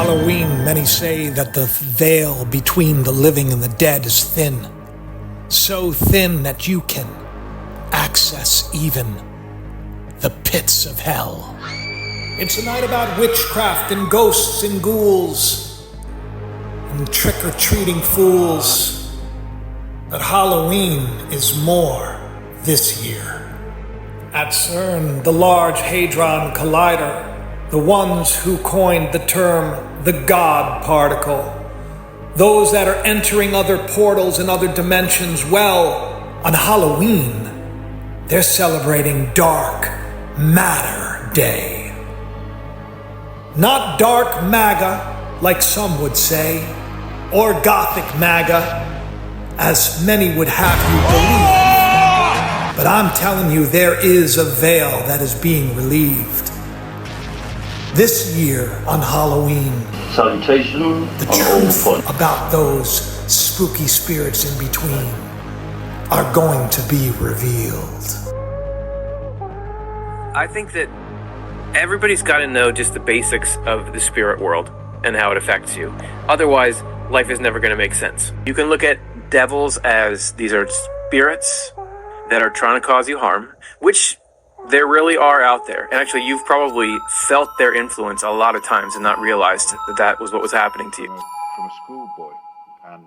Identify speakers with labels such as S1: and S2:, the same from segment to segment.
S1: Halloween, many say that the veil between the living and the dead is thin. So thin that you can access even the pits of hell. It's a night about witchcraft and ghosts and ghouls and trick-or-treating fools. But Halloween is more this year. At CERN, the Large Hadron Collider, the ones who coined the term the God particle, those that are entering other portals and other dimensions, well, on Halloween, they're celebrating Dark Matter Day. Not dark MAGA, like some would say, or gothic MAGA, as many would have you believe. But I'm telling you, there is a veil that is being relieved. This year on Halloween,
S2: salutation,
S1: the truth about those spooky spirits in between are going to be revealed.
S3: I think that everybody's got to know just the basics of the spirit world and how it affects you. Otherwise, life is never going to make sense. You can look at devils as these are spirits that are trying to cause you harm, which there really are out there. And actually, you've probably felt their influence a lot of times and not realized that that was what was happening to you.
S4: From a schoolboy, and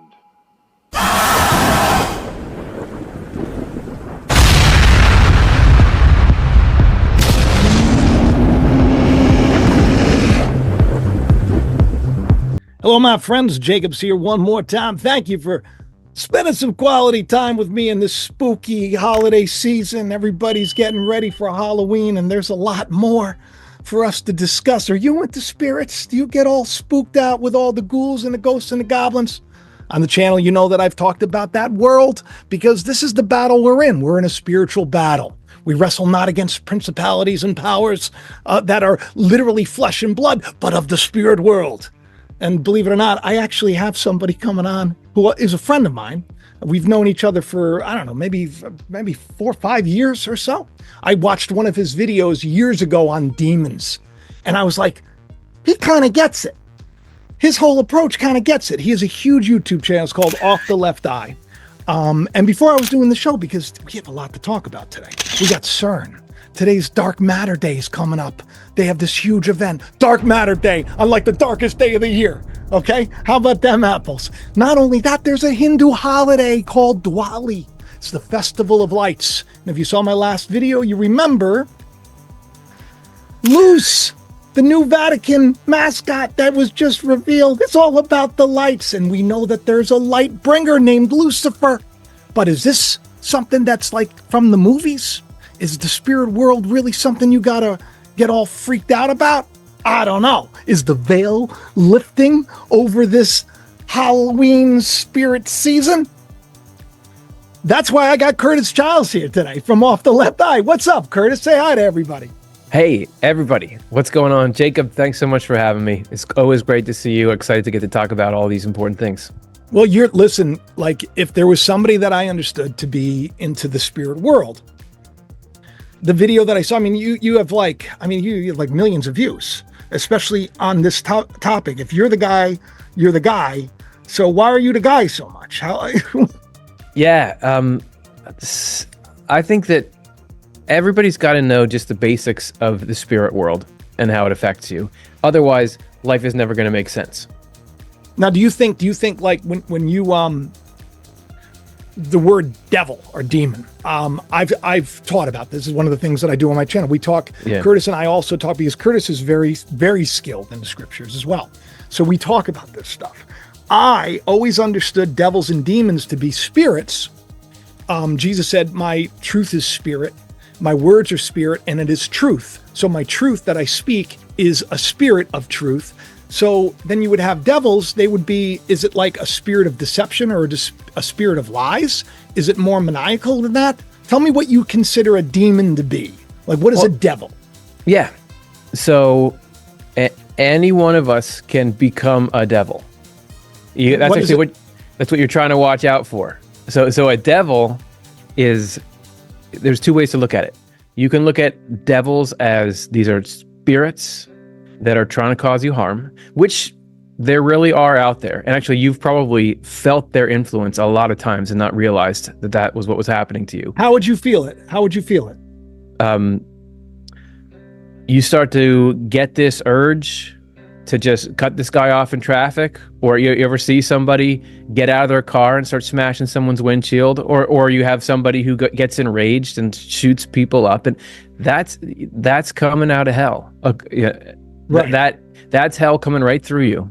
S1: Hello, my friends. Jacob's here one more time. Thank you for spending some quality time with me in this spooky holiday season. Everybody's getting ready for Halloween, and there's a lot more for us to discuss. Are you into spirits? Do you get all spooked out with all the ghouls and the ghosts and the goblins? On the channel, you know that I've talked about that world because this is the battle we're in. We're in a spiritual battle. We wrestle not against principalities and powers that are literally flesh and blood, but of the spirit world. And believe it or not, I actually have somebody coming on who is a friend of mine. We've known each other for, I don't know, maybe 4 or 5 years or so. I watched one of his videos years ago on demons. And I was like, he kind of gets it. His whole approach kind of gets it. He has a huge YouTube channel. It's called Off the Left Eye. And before I was doing the show, because we have a lot to talk about today, we got CERN. Today's Dark Matter Day is coming up. They have this huge event, Dark Matter Day, on like the darkest day of the year. Okay? How about them apples? Not only that, there's a Hindu holiday called Diwali. It's the Festival of Lights. And if you saw my last video, you remember Luce, the new Vatican mascot that was just revealed. It's all about the lights. And we know that there's a light bringer named Lucifer. But is this something that's like from the movies? Is the spirit world really something you gotta get all freaked out about? I don't know. Is the veil lifting over this Halloween spirit season? That's why I got Curtis Childs here today from Off the Left Eye. What's up, Curtis? Say hi to everybody.
S3: Hey, everybody. What's going on? Jacob, thanks so much for having me. It's always great to see you. Excited to get to talk about all these important things.
S1: Well, listen, like if there was somebody that I understood to be into the spirit world, the video that I saw, I mean, you have like millions of views, especially on this topic. If you're the guy, you're the guy. So why are you the guy so much?
S3: Yeah, I think that everybody's got to know just the basics of the spirit world and how it affects you. Otherwise, life is never going to make sense.
S1: Now, do you think like when you the word devil or demon. I've taught about this. This is one of the things that I do on my channel. We talk, yeah. Curtis and I also talk because Curtis is very, very skilled in the scriptures as well. So we talk about this stuff. I always understood devils and demons to be spirits. Jesus said, my truth is spirit, my words are spirit, and it is truth. So my truth that I speak is a spirit of truth. So then you would have devils. They would be, is it like a spirit of deception or a spirit of lies? Is it more maniacal than that? Tell me what you consider a demon to be. Like, what is a devil?
S3: Yeah. So any one of us can become a devil. That's what you're trying to watch out for. So a devil is, there's two ways to look at it. You can look at devils as these are spirits that are trying to cause you harm, which There really are out there. And actually, you've probably felt their influence a lot of times and not realized that that was what was happening to you.
S1: How would you feel it? How would you feel it?
S3: You start to get this urge to just cut this guy off in traffic, or you ever see somebody get out of their car and start smashing someone's windshield, or you have somebody who gets enraged and shoots people up, and that's coming out of hell. Right. That's hell coming right through you.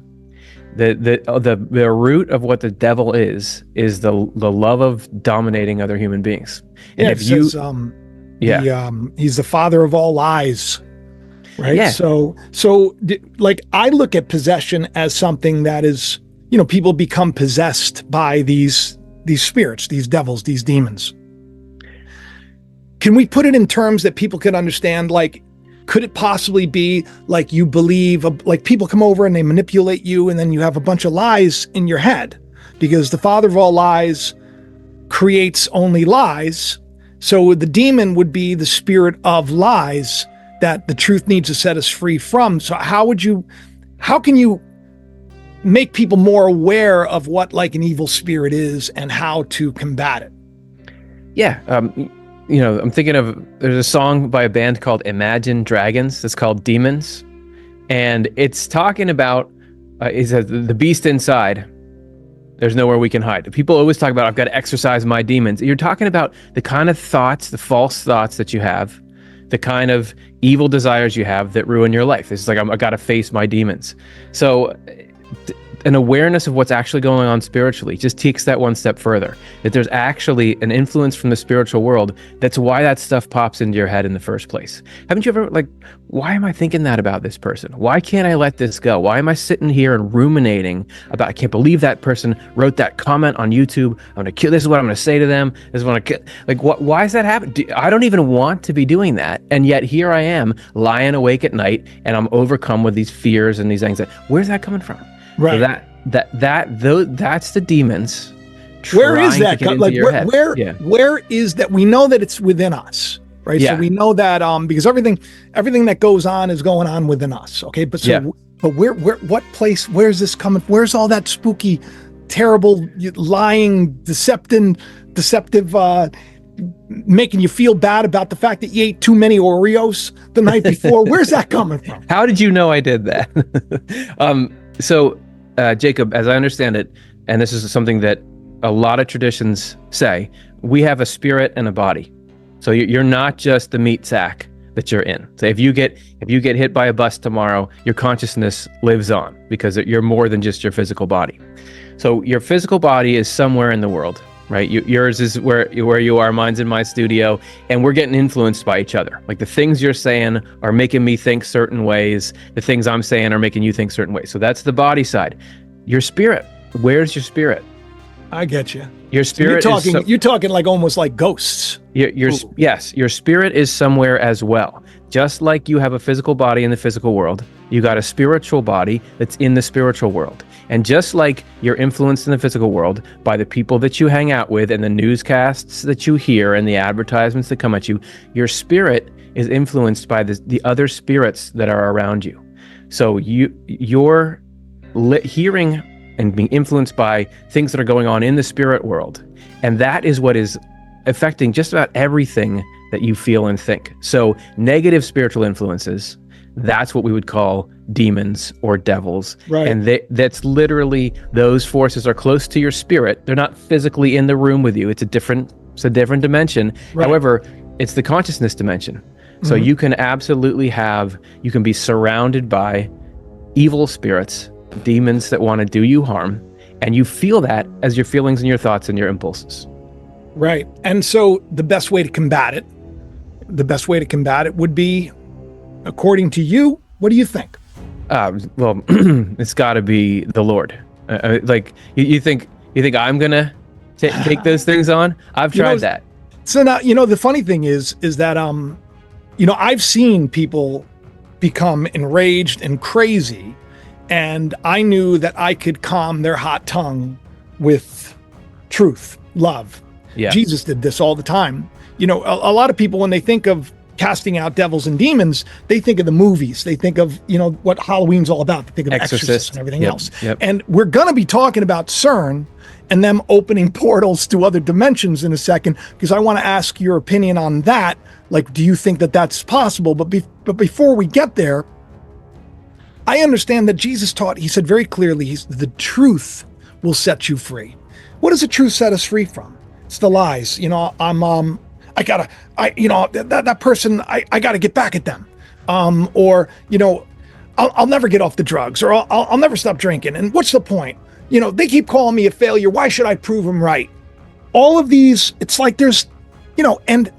S3: The root of what the devil is the love of dominating other human beings. And if you
S1: he's the father of all lies. Right.
S3: Yeah.
S1: So like I look at possession as something that is, people become possessed by these spirits, these devils, these demons. Can we put it in terms that people can understand? Like, could it possibly be like you believe, like people come over and they manipulate you, and then you have a bunch of lies in your head because the father of all lies creates only lies. So the demon would be the spirit of lies that the truth needs to set us free from. So how can you make people more aware of what like an evil spirit is and how to combat it? Yeah.
S3: I'm thinking of, there's a song by a band called Imagine Dragons that's called Demons. And it's talking about, the beast inside, there's nowhere we can hide. People always talk about, I've got to exercise my demons. You're talking about the kind of thoughts, the false thoughts that you have, the kind of evil desires you have that ruin your life. It's like, I got to face my demons. So an awareness of what's actually going on spiritually just takes that one step further, that there's actually an influence from the spiritual world. That's why that stuff pops into your head in the first place. Haven't you ever, like, why am I thinking that about this person? Why can't I let this go? Why am I sitting here and ruminating about, I can't believe that person wrote that comment on YouTube. I'm going to kill, this is what I'm going to say to them. This is what like, why is that happening? I don't even want to be doing that. And yet here I am lying awake at night and I'm overcome with these fears and these anxieties. Where's that coming from?
S1: Right.
S3: So that's the demons.
S1: Where is that? Like where is that? We know that it's within us, right?
S3: Yeah.
S1: So we know that because everything that goes on is going on within us. Okay. But but what place, where's this coming? Where's all that spooky, terrible, lying, deceptive, making you feel bad about the fact that you ate too many Oreos the night before? Where's that coming from?
S3: How did you know I did that? So Jacob, as I understand it, and this is something that a lot of traditions say, we have a spirit and a body. So you're not just the meat sack that you're in. So if you get hit by a bus tomorrow, your consciousness lives on because you're more than just your physical body. So your physical body is somewhere in the world, right? Yours is where you are, mine's in my studio, and we're getting influenced by each other. Like the things you're saying are making me think certain ways. The things I'm saying are making you think certain ways. So that's the body side. Your spirit, where's your spirit?
S1: I get you.
S3: Your spirit
S1: you're talking like almost like ghosts.
S3: Yes, your spirit is somewhere as well. Just like you have a physical body in the physical world, you got a spiritual body that's in the spiritual world. And just like you're influenced in the physical world by the people that you hang out with and the newscasts that you hear and the advertisements that come at you, your spirit is influenced by the other spirits that are around you. So you're hearing and being influenced by things that are going on in the spirit world. And that is what is affecting just about everything that you feel and think. So negative spiritual influences, that's what we would call demons or devils.
S1: Right.
S3: And that's literally, those forces are close to your spirit. They're not physically in the room with you. It's a different dimension. Right. However, it's the consciousness dimension. So you can absolutely you can be surrounded by evil spirits, demons that want to do you harm, and you feel that as your feelings and your thoughts and your impulses.
S1: Right. And so the best way to combat it would be, according to you, what do you think?
S3: Well, it's got to be the Lord. Like you think I'm gonna take those things on? I've tried that.
S1: So now, the funny thing is that I've seen people become enraged and crazy, and I knew that I could calm their hot tongue with truth, love.
S3: Yeah.
S1: Jesus did this all the time. A lot of people, when they think of casting out devils and demons, they think of the movies. They think of, what Halloween's all about. They think of Exorcist and everything else.
S3: Yep.
S1: And we're going to be talking about CERN and them opening portals to other dimensions in a second, because I want to ask your opinion on that. Like, do you think that that's possible? But before we get there, I understand that Jesus taught, he said very clearly, the truth will set you free. What does the truth set us free from? It's the lies. That person, I gotta get back at them. I'll never get off the drugs, or I'll never stop drinking. And what's the point? They keep calling me a failure. Why should I prove them right? All of these, it's like there's, and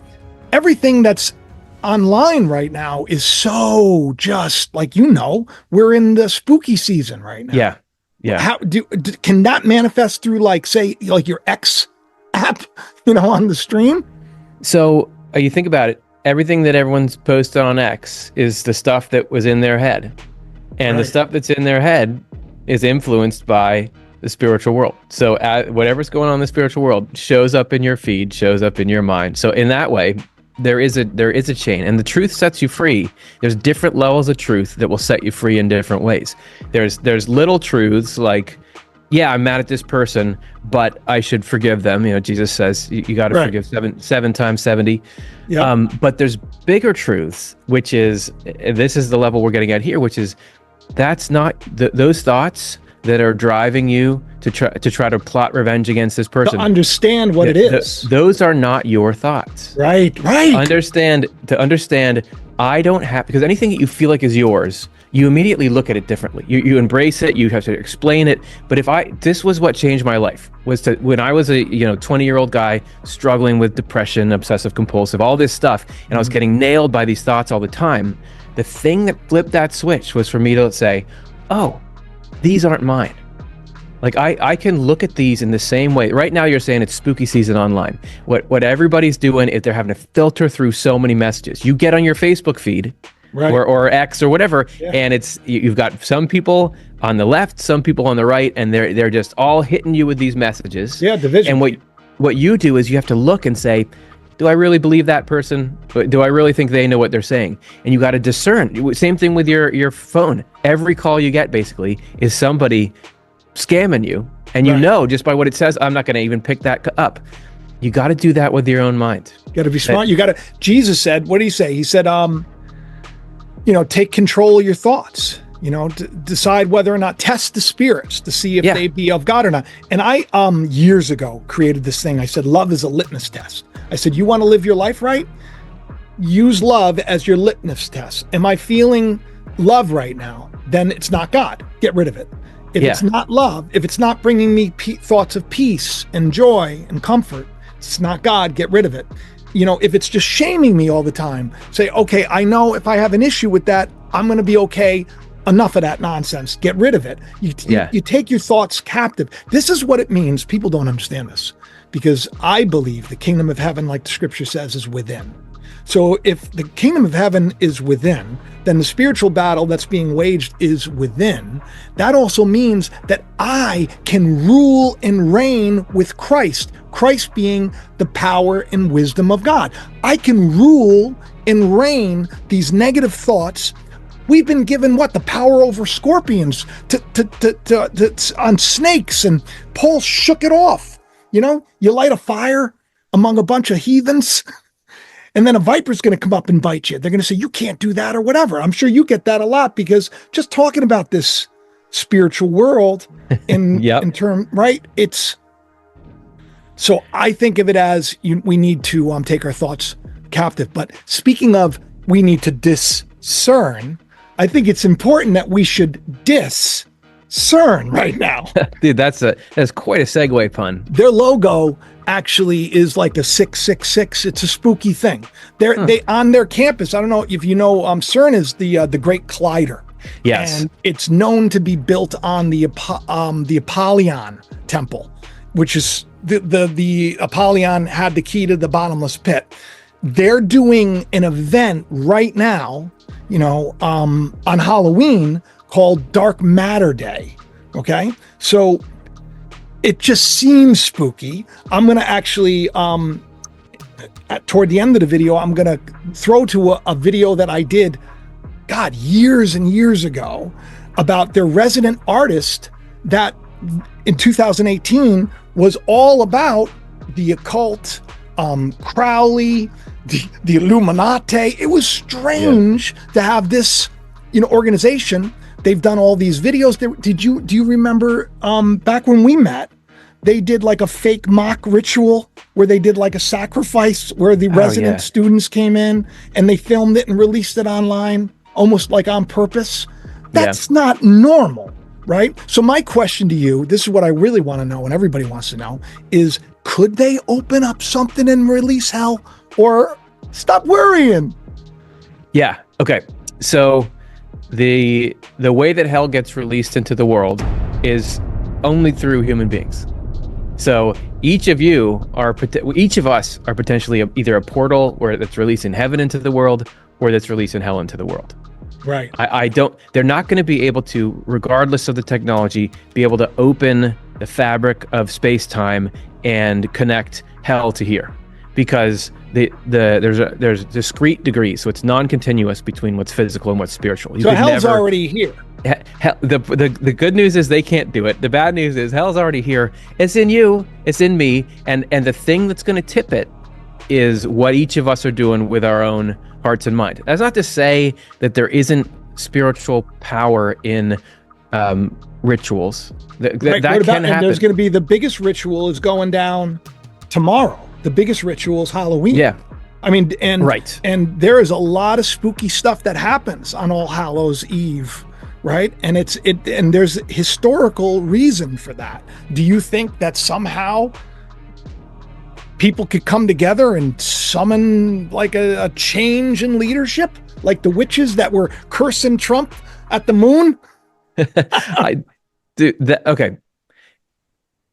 S1: everything that's online right now is so just like, we're in the spooky season right now.
S3: Yeah. Yeah.
S1: How can that manifest through, like, say, like your X app, on the stream?
S3: So you think about it, everything that everyone's posted on X is the stuff that was in their head. And the stuff that's in their head is influenced by the spiritual world. So whatever's going on in the spiritual world shows up in your feed, shows up in your mind. So in that way, there is a chain, and the truth sets you free. There's different levels of truth that will set you free in different ways. There's little truths like, yeah, I'm mad at this person, but I should forgive them. Jesus says you got to forgive seven times 70. Yep. But there's bigger truths, which is, this is the level we're getting at here, which is, that's not those thoughts that are driving you to try to plot revenge against this person.
S1: To understand what it is.
S3: Those are not your thoughts.
S1: Right.
S3: To understand, I don't have, because anything that you feel like is yours, you immediately look at it differently. You embrace it, you have to explain it. But this was what changed my life, was when I was a 20-year-old guy struggling with depression, obsessive compulsive, all this stuff, and I was getting nailed by these thoughts all the time. The thing that flipped that switch was for me to say, oh, these aren't mine. Like, I can look at these in the same way. Right now you're saying it's spooky season online. What everybody's doing is they're having to filter through so many messages. You get on your Facebook feed, right, or X or whatever, and you've got some people on the left, some people on the right, and they're just all hitting you with these messages.
S1: Yeah, division.
S3: And what you do is you have to look and say, do I really believe that person? Do I really think they know what they're saying? And you got to discern. Same thing with your phone. Every call you get basically is somebody scamming you, and just by what it says, I'm not going to even pick that up. You got to do that with your own mind.
S1: You got to be smart. Jesus said, what did he say? He said, take control of your thoughts. Decide whether or not, test the spirits to see if they be of God or not. And I years ago created this thing. I said, love is a litmus test. I said, you want to live your life right? Use love as your litmus test. Am I feeling love right now? Then it's not God. Get rid of it. If it's not love, if it's not bringing me thoughts of peace and joy and comfort, it's not God. Get rid of it. If it's just shaming me all the time, say, okay, I know if I have an issue with that, I'm going to be okay. Enough of that nonsense. Get rid of it. You take your thoughts captive. This is what it means. People don't understand this, because I believe the kingdom of heaven, like the scripture says, is within. So if the kingdom of heaven is within, then the spiritual battle that's being waged is within. That also means that I can rule and reign with Christ, Christ being the power and wisdom of God. I can rule and reign these negative thoughts. We've been given the power over scorpions on snakes, and Paul shook it off. You light a fire among a bunch of heathens, and then a viper's going to come up and bite you. They're going to say, you can't do that or whatever. I'm sure you get that a lot, because just talking about this spiritual world in term, right? So I think of it as we need to take our thoughts captive. But speaking of, we need to discern, I think it's important that we should discern right now.
S3: Dude, that's quite a segue pun.
S1: Their logo actually is like a 666. It's a spooky thing. They on their campus. I don't know if you know, CERN is the Great Collider.
S3: Yes,
S1: and it's known to be built on the Apollyon temple, which is the Apollyon had the key to the bottomless pit. They're doing an event right now, on Halloween called Dark Matter Day. Okay, so it just seems spooky. I'm going to actually toward the end of the video, I'm going to throw to a video that I did, God, years and years ago, about their resident artist that in 2018 was all about the occult, Crowley, the Illuminati. It was strange to have this, organization. They've done all these videos. Do you remember back when we met, they did like a fake mock ritual where they did like a sacrifice where the resident students came in and they filmed it and released it online, almost like on purpose. That's not normal, right? So my question to you, this is what I really want to know and everybody wants to know, is could they open up something and release hell, or stop worrying?
S3: Yeah. Okay. So the way that hell gets released into the world is only through human beings. So each of us are potentially either a portal where that's releasing heaven into the world, or that's releasing hell into the world.
S1: Right.
S3: They're not going to be able to, regardless of the technology, be able to open the fabric of space-time and connect hell to here, because there's discrete degrees, so it's non-continuous between what's physical and what's spiritual.
S1: So hell's already here.
S3: The good news is they can't do it. The bad news is hell's already here. It's in you, it's in me, and the thing that's going to tip it is what each of us are doing with our own hearts and mind. That's not to say that there isn't spiritual power in rituals. That can happen.
S1: And there's going to be the biggest ritual is going down tomorrow. The biggest ritual is Halloween.
S3: Yeah.
S1: I mean, and there is a lot of spooky stuff that happens on All Hallows Eve, right? And and there's historical reason for that. Do you think that somehow people could come together and summon like a change in leadership, like the witches that were cursing Trump at the moon?
S3: Okay.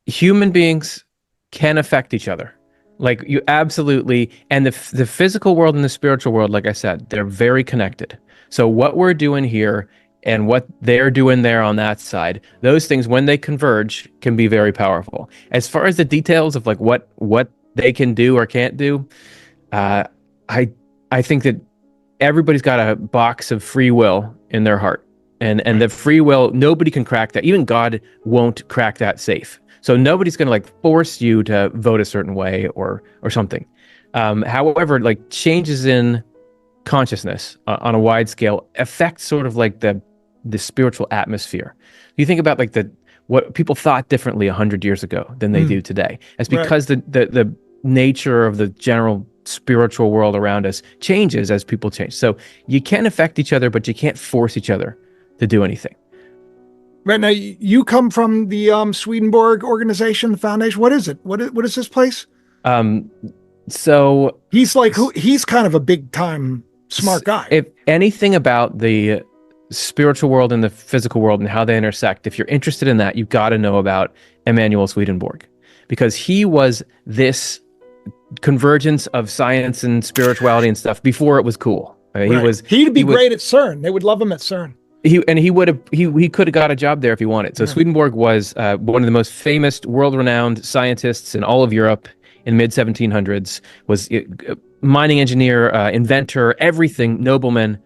S3: Human beings can affect each other. Like you absolutely, and the physical world and the spiritual world, like I said, they're very connected. So what we're doing here and what they're doing there on that side, those things, when they converge, can be very powerful. As far as the details of like what they can do or can't do, I think that everybody's got a box of free will in their heart, and the free will, nobody can crack that. Even God won't crack that safe. So nobody's going to like force you to vote a certain way or something. However, like changes in consciousness on a wide scale affect sort of like the spiritual atmosphere. You think about like what people thought differently 100 years ago than they do today. It's because the nature of the general spiritual world around us changes as people change. So you can affect each other, but you can't force each other to do anything.
S1: Right now, you come from the Swedenborg organization, the foundation. What is it? What is this place?
S3: So
S1: he's like he's kind of a big time smart guy.
S3: If anything about the spiritual world and the physical world and how they intersect, if you're interested in that, you've got to know about Emanuel Swedenborg, because he was this convergence of science and spirituality and stuff before it was cool. He'd be great at CERN. They would love him at CERN. He could have got a job there if he wanted. So Swedenborg was one of the most famous, world-renowned scientists in all of Europe in mid-1700s. Was mining engineer, inventor, everything, nobleman,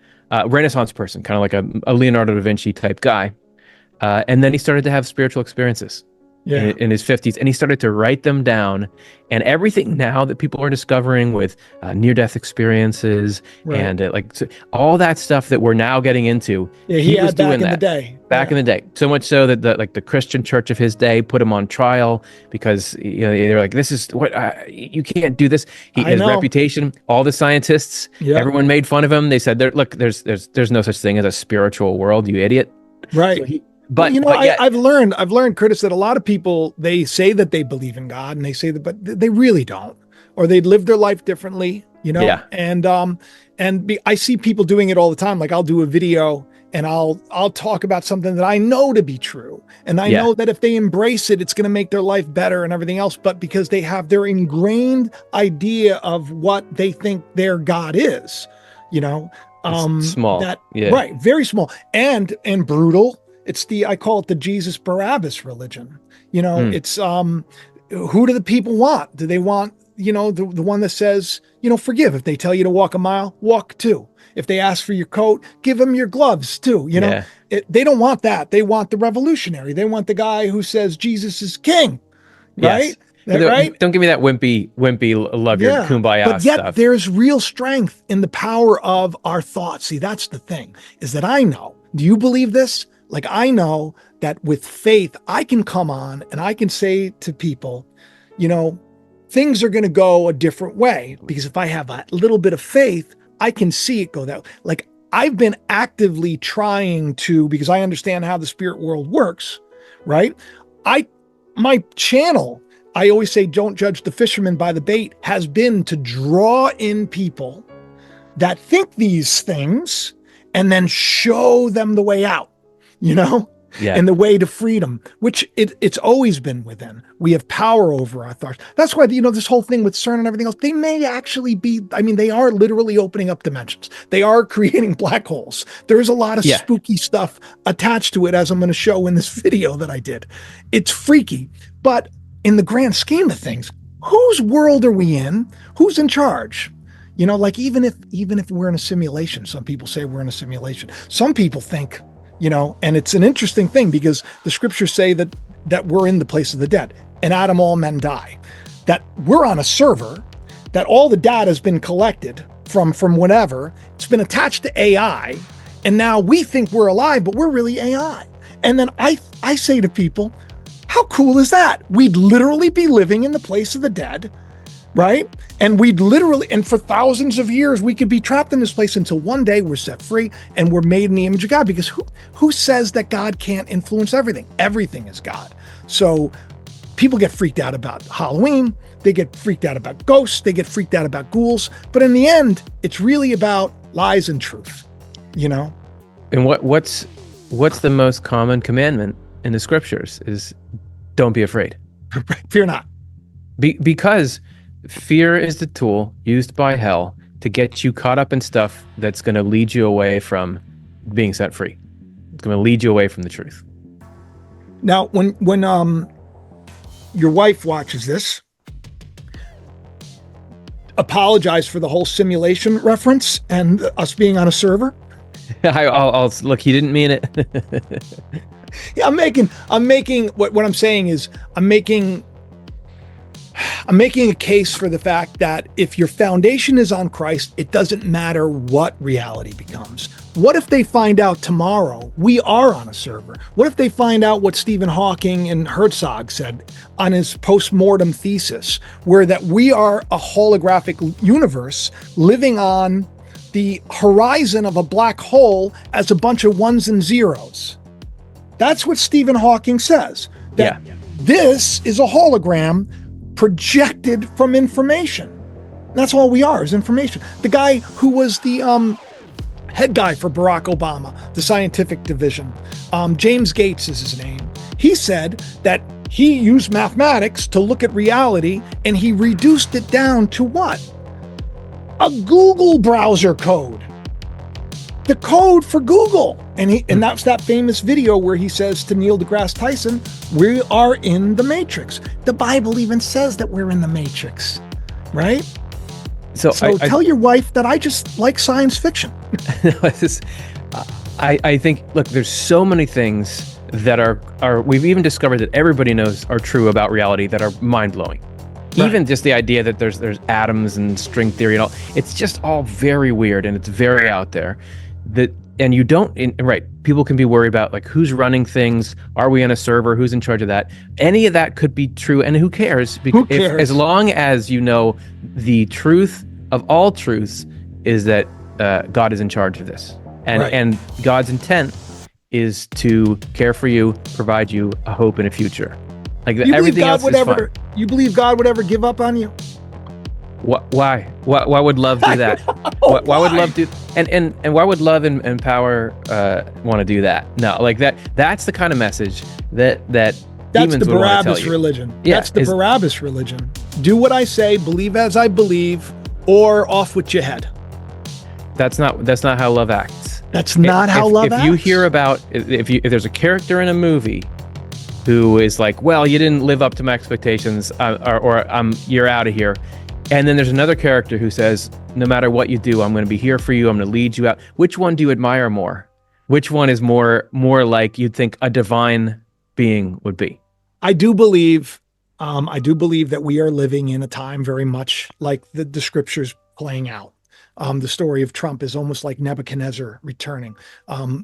S3: Renaissance person, kind of like a Leonardo da Vinci type guy. And then he started to have spiritual experiences in his 50s, and he started to write them down. And everything now that people are discovering with near-death experiences and all that stuff that we're now getting into, he was doing that back in the day. So much so that the Christian church of his day put him on trial because they're like, this is what you can't do this. His reputation, all the scientists, everyone made fun of him. They said, look, there's no such thing as a spiritual world, you idiot.
S1: Right. So I've learned, Curtis, that a lot of people, they say that they believe in God and they say that, but they really don't, or they live their life differently, and I see people doing it all the time. Like I'll do a video and I'll talk about something that I know to be true. And I know that if they embrace it, it's going to make their life better and everything else. But because they have their ingrained idea of what they think their God is,
S3: small,
S1: right. Very small and brutal. It's I call it the Jesus Barabbas religion. It's, who do the people want? Do they want, the one that says, forgive. If they tell you to walk a mile, walk 2. If they ask for your coat, give them your gloves too.
S2: Yeah.
S1: They don't want that. They want the revolutionary. They want the guy who says Jesus is king, right?
S2: Yes.
S1: Right?
S2: Don't give me that wimpy love your kumbaya
S1: but yet
S2: stuff.
S1: There's real strength in the power of our thoughts. See, that's the thing, is that I know. Do you believe this? Like, I know that with faith, I can come on and I can say to people, things are going to go a different way, because if I have a little bit of faith, I can see it go that way. Like, I've been actively trying to, because I understand how the spirit world works, right? My channel, I always say, don't judge the fisherman by the bait, has been to draw in people that think these things and then show them the way out, and the way to freedom, which it's always been within. We have power over our thoughts. That's why, this whole thing with CERN and everything else, they may actually be, they are literally opening up dimensions. They are creating black holes. There's a lot of spooky stuff attached to it, as I'm going to show in this video that I did. It's freaky, but in the grand scheme of things, whose world are we in? Who's in charge? Like, even if we're in a simulation, some people say we're in a simulation. Some people think, and it's an interesting thing, because the scriptures say that we're in the place of the dead, and Adam, all men die, that we're on a server, that all the data has been collected from whatever, it's been attached to AI, and now we think we're alive, but we're really AI. And then I say to people, how cool is that? We'd literally be living in the place of the dead, right? And and for thousands of years, we could be trapped in this place until one day we're set free and we're made in the image of God. Because who says that God can't influence everything? Everything is God. So people get freaked out about Halloween. They get freaked out about ghosts. They get freaked out about ghouls. But in the end, it's really about lies and truth,
S2: And what's the most common commandment in the scriptures is don't be afraid.
S1: Fear not.
S2: Because fear is the tool used by hell to get you caught up in stuff that's going to lead you away from being set free. It's going to lead you away from the truth.
S1: Now, when your wife watches this, apologize for the whole simulation reference and us being on a server.
S2: I'll look. He didn't mean it.
S1: Yeah, I'm making what I'm saying is I'm making a case for the fact that if your foundation is on Christ, it doesn't matter what reality becomes. What if they find out tomorrow we are on a server? What if they find out what Stephen Hawking and Herzog said on his post-mortem thesis, where that we are a holographic universe living on the horizon of a black hole as a bunch of ones and zeros? That's what Stephen Hawking says. That this is a hologram projected from information. That's all we are, is information. The guy who was the head guy for Barack Obama, the scientific division, James Gates is his name. He said that he used mathematics to look at reality, and he reduced it down to what? A Google browser code. The code for Google. And that's that famous video where he says to Neil deGrasse Tyson, we are in the Matrix. The Bible even says that we're in the Matrix, right? So tell your wife that I just like science fiction.
S2: I think, look, there's so many things that are we've even discovered that everybody knows are true about reality that are mind-blowing. Right. Even just the idea that there's atoms and string theory and all, it's just all very weird and it's very out there. And you don't, right, people can be worried about, like, who's running things, are we on a server, who's in charge of that? Any of that could be true, and who cares?
S1: Who cares?
S2: As long as you know the truth of all truths is that God is in charge of this. And God's intent is to care for you, provide you a hope and a future. Like, everything else is fine.
S1: You believe God would ever give up on you?
S2: Why? Why would love do that? Why would love do? And why would love and power want to do that? No, like that's the kind of message that
S1: that's the Barabbas religion. Yeah, that's the Barabbas religion. Do what I say, believe as I believe, or off with your head.
S2: That's not how love acts.
S1: That's not how love acts.
S2: If you hear about if there's a character in a movie who is like, well, you didn't live up to my expectations, or you're out of here. And then there's another character who says, no matter what you do, I'm going to be here for you. I'm going to lead you out. Which one do you admire more? Which one is more like you'd think a divine being would be?
S1: I do believe that we are living in a time very much like the scriptures playing out. The story of Trump is almost like Nebuchadnezzar returning.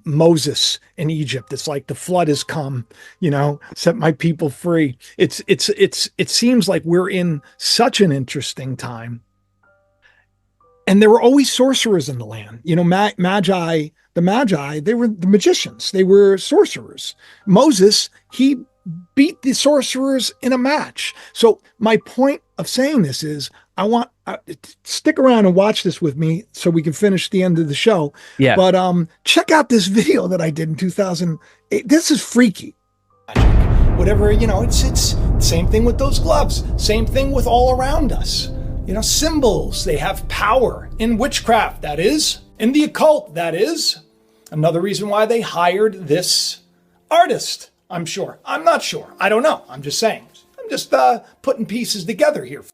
S1: Moses in Egypt, it's like the flood has come, set my people free. It seems like we're in such an interesting time. And there were always sorcerers in the land. The Magi, they were the magicians. They were sorcerers. Moses, he beat the sorcerers in a match. So my point of saying this is I want stick around and watch this with me so we can finish the end of the show.
S2: Yeah.
S1: But check out this video that I did in 2008. This is freaky. Whatever, it's same thing with those gloves. Same thing with all around us. Symbols, they have power in witchcraft, that is, in the occult, that is. Another reason why they hired this artist, I'm sure. I'm not sure. I don't know. I'm just saying. I'm just putting pieces together here.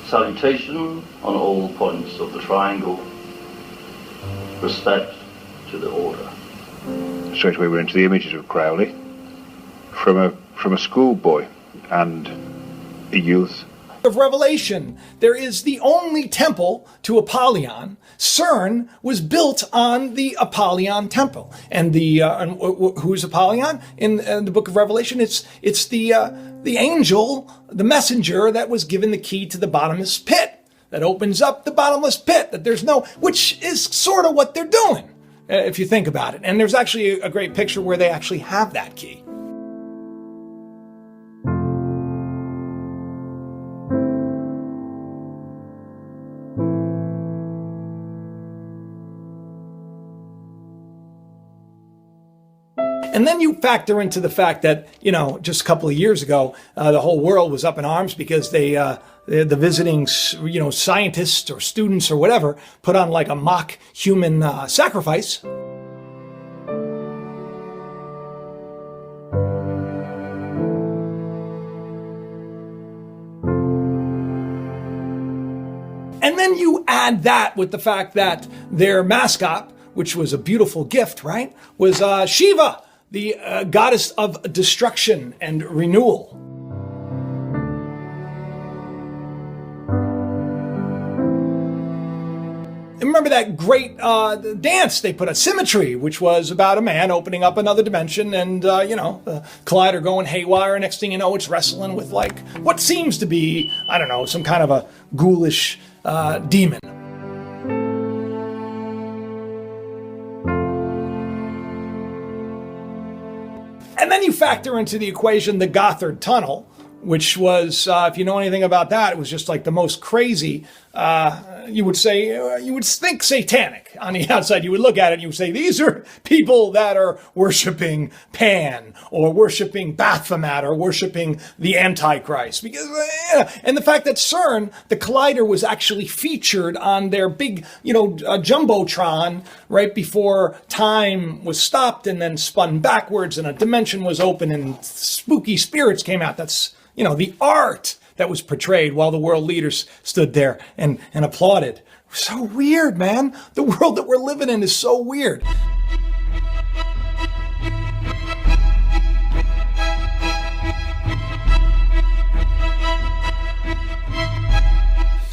S5: Salutation on all points of the triangle. Respect to the order.
S4: Straight away we're into the images of Crowley from a schoolboy and a youth.
S1: Of Revelation, there is the only temple to Apollyon. CERN was built on the Apollyon temple, and who's Apollyon in the Book of Revelation? It's the angel, the messenger that was given the key to the bottomless pit, that opens up the bottomless pit. Which is sort of what they're doing, if you think about it. And there's actually a great picture where they actually have that key. And then you factor into the fact that, just a couple of years ago, the whole world was up in arms because the visiting, scientists or students or whatever put on like a mock human sacrifice. And then you add that with the fact that their mascot, which was a beautiful gift, right, was Shiva, the goddess of destruction and renewal. Remember that great dance they put, Symmetry, which was about a man opening up another dimension and, the collider going haywire. Next thing you know, it's wrestling with like what seems to be, some kind of a ghoulish demon. And then you factor into the equation the Gothard Tunnel, which was, if you know anything about that, it was just like the most crazy, you would think satanic on the outside. You would look at it and you would say, these are people that are worshiping Pan or worshiping Baphomet or worshiping the Antichrist. And the fact that CERN, the collider, was actually featured on their big, jumbotron right before time was stopped and then spun backwards and a dimension was open and spooky spirits came out. That's, the art that was portrayed while the world leaders stood there and applauded. So weird, man. The world that we're living in is so weird.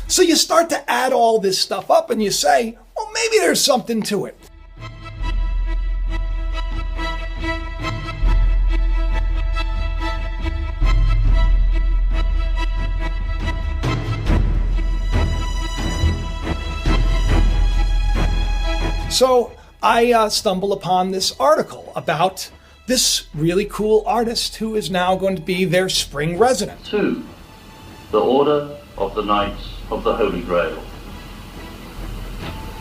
S1: So you start to add all this stuff up and you say, well, maybe there's something to it. So I stumble upon this article about this really cool artist who is now going to be their spring resident.
S5: 2. The Order of the Knights of the Holy Grail.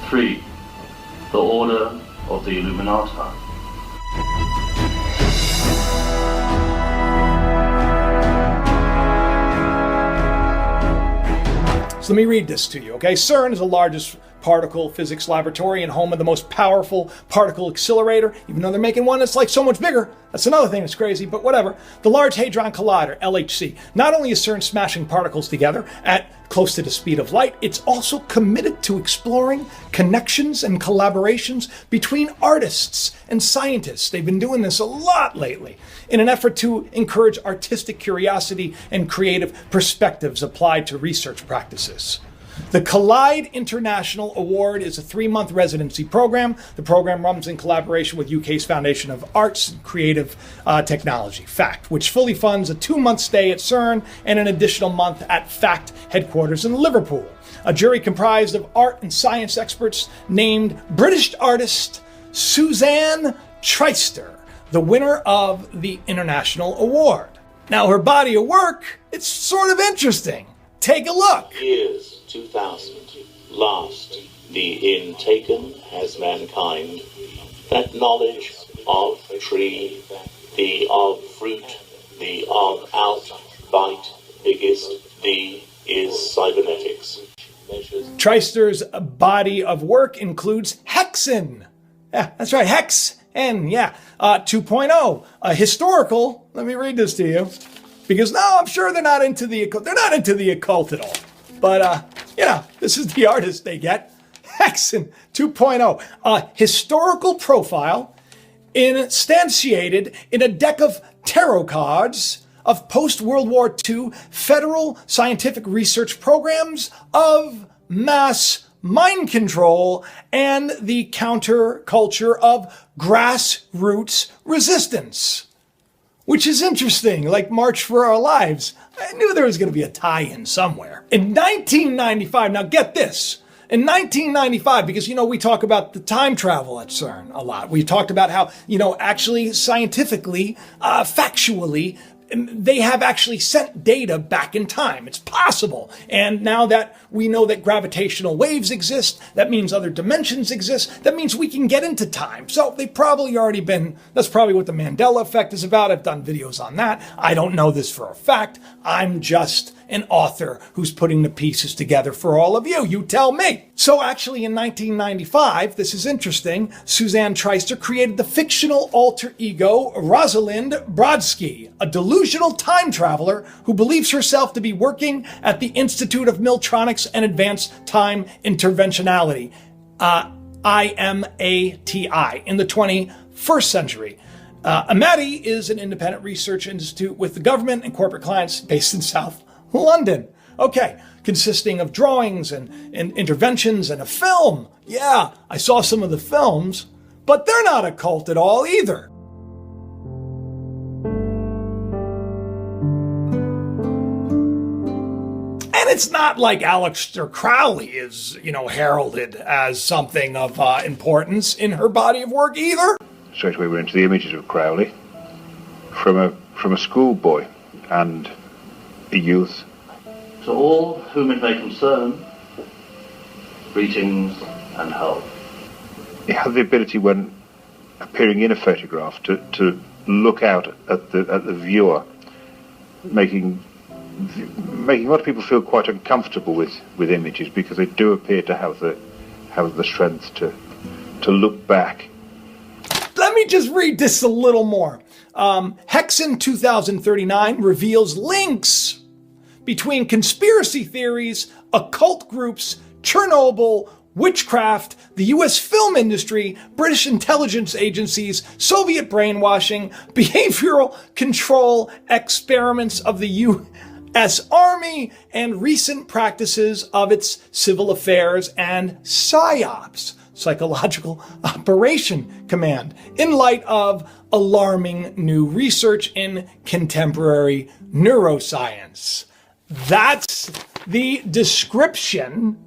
S5: 3. The Order of the Illuminati.
S1: So let me read this to you, okay? CERN is the largest particle physics laboratory and home of the most powerful particle accelerator, even though they're making one that's like so much bigger. That's another thing that's crazy, but whatever. The Large Hadron Collider, LHC. Not only is CERN smashing particles together at close to the speed of light, it's also committed to exploring connections and collaborations between artists and scientists. They've been doing this a lot lately in an effort to encourage artistic curiosity and creative perspectives applied to research practices. The Collide International Award is a 3-month residency program. The program runs in collaboration with UK's Foundation of Arts and Creative Technology, FACT, which fully funds a 2-month stay at CERN and an additional month at FACT headquarters in Liverpool. A jury comprised of art and science experts named British artist Suzanne Treister, the winner of the International Award. Now, her body of work, it's sort of interesting. Take a look.
S6: Years 2000, last the intaken has mankind, that knowledge of tree, the of fruit, the of out, bite, biggest, the is cybernetics.
S1: Treister's body of work includes hexen. Yeah, that's right, hex, and 2.0, a historical, let me read this to you. Because now I'm sure they're not into the occult at all. But, this is the artist they get. Hexen 2.0, a historical profile instantiated in a deck of tarot cards of post-World War II federal scientific research programs of mass mind control and the counterculture of grassroots resistance. Which is interesting, like March for Our Lives. I knew there was going to be a tie-in somewhere. In 1995, now get this. In 1995, because, we talk about the time travel at CERN a lot. We talked about how, actually scientifically, factually, they have actually sent data back in time. It's possible. And now that we know that gravitational waves exist, that means other dimensions exist. That means we can get into time. So they've probably already been, that's probably what the Mandela effect is about. I've done videos on that. I don't know this for a fact. I'm just an author who's putting the pieces together for all of you. You tell me. So actually in 1995, this is interesting, Suzanne Treister created the fictional alter ego Rosalind Brodsky, a delusional time traveler who believes herself to be working at the Institute of Miltronics and Advanced Time Interventionality, IMATI, in the 21st century. AMATI is an independent research institute with the government and corporate clients based in South London. Okay, consisting of drawings and interventions and a film. Yeah, I saw some of the films, but they're not occult at all either. And it's not like Aleister Crowley is, heralded as something of importance in her body of work either.
S4: Straight away we're into the images of Crowley from a schoolboy and a youth.
S5: To all whom it may concern, greetings and help.
S4: He had the ability, when appearing in a photograph, to look out at the viewer, making a lot of people feel quite uncomfortable with images, because they do appear to have the strength to look back.
S1: Let me just read this a little more. Hexen 2039 reveals links between conspiracy theories, occult groups, Chernobyl, witchcraft, the US film industry, British intelligence agencies, Soviet brainwashing, behavioral control experiments of the US Army, and recent practices of its civil affairs and PSYOPs, Psychological Operation Command, in light of alarming new research in contemporary neuroscience. That's the description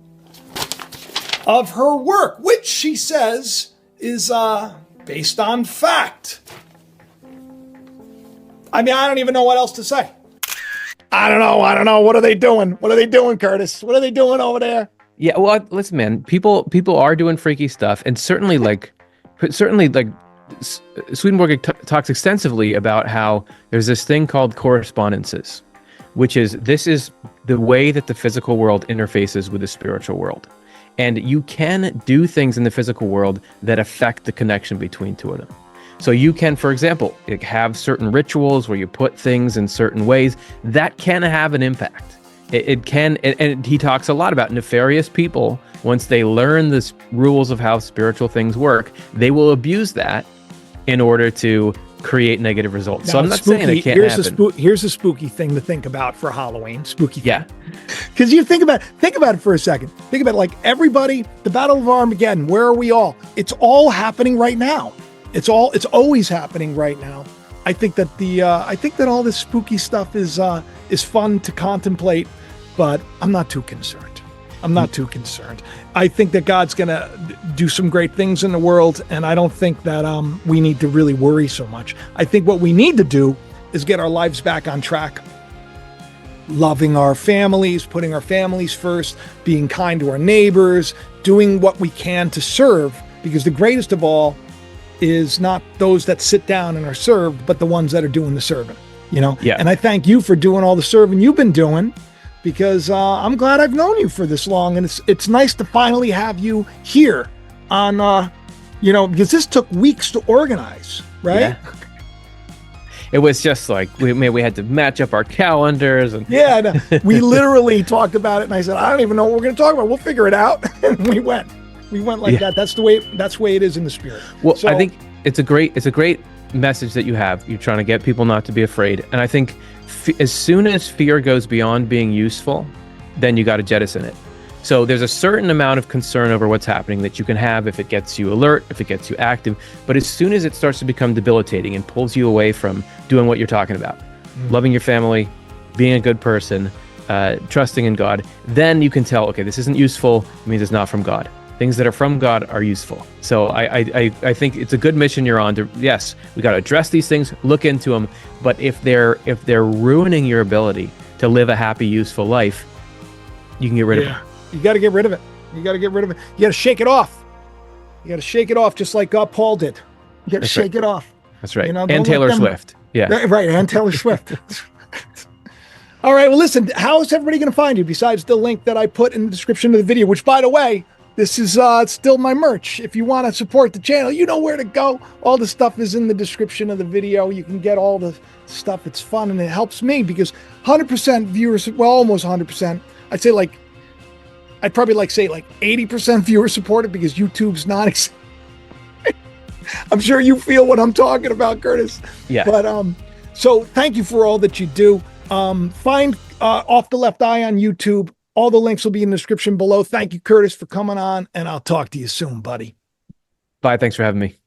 S1: of her work, which she says is based on fact. I mean, I don't even know what else to say. I don't know. What are they doing? What are they doing, Curtis? What are they doing over there?
S2: Yeah, well, listen, man. People are doing freaky stuff, and certainly Swedenborg talks extensively about how there's this thing called correspondences, which is the way that the physical world interfaces with the spiritual world. And you can do things in the physical world that affect the connection between two of them. So you can, for example, have certain rituals where you put things in certain ways that can have an impact. It can, and he talks a lot about nefarious people. Once they learn the rules of how spiritual things work, they will abuse that in order to create negative results.
S1: Now,
S2: so I'm not saying it can't happen.
S1: Here's a spooky thing to think about for Halloween. Spooky thing.
S2: Yeah.
S1: Because you think about it for a second. Think about it, like everybody, the Battle of Armageddon, where are we all? It's all happening right now. It's always happening right now. I think that all this spooky stuff is fun to contemplate, but I'm not too concerned. I think that God's going to do some great things in the world, and I don't think that we need to really worry so much. I think what we need to do is get our lives back on track. Loving our families, putting our families first, being kind to our neighbors, doing what we can to serve, because the greatest of all is not those that sit down and are served, but the ones that are doing the serving, Yeah. And I thank you for doing all the serving you've been doing, because I'm glad I've known you for this long, and it's nice to finally have you here on, because this took weeks to organize, right?
S2: Yeah. It was just like we had to match up our calendars, and
S1: we literally talked about it, and I said, I don't even know what we're going to talk about. We'll figure it out, and we went like that. That's the way it is in the spirit.
S2: Well, so, I think it's a great message that you have. You're trying to get people not to be afraid, and I think as soon as fear goes beyond being useful, then you got to jettison it. So there's a certain amount of concern over what's happening that you can have if it gets you alert, if it gets you active. But as soon as it starts to become debilitating and pulls you away from doing what you're talking about, loving your family, being a good person, trusting in God, then you can tell, okay, this isn't useful. It means it's not from God. Things that are from God are useful. So I think it's a good mission you're on. Yes, we got to address these things, look into them. But if they're ruining your ability to live a happy, useful life, you can get rid of them.
S1: You got to get rid of it. You got to shake it off. You got to shake it off, just like Paul did. You got to shake it off.
S2: That's right. And Taylor Swift. Yeah.
S1: Right. And Taylor Swift. All right. Well, listen, how is everybody going to find you besides the link that I put in the description of the video, which, by the way, this is still my merch. If you want to support the channel, you know where to go. All the stuff is in the description of the video. You can get all the stuff. It's fun, and it helps me because 100% viewers, well, almost 100%. I'd probably say 80% viewer supported because YouTube's not. I'm sure you feel what I'm talking about, Curtis.
S2: Yeah.
S1: But so thank you for all that you do. Find Off the Left Eye on YouTube. All the links will be in the description below. Thank you, Curtis, for coming on, and I'll talk to you soon, buddy.
S2: Bye. Thanks for having me.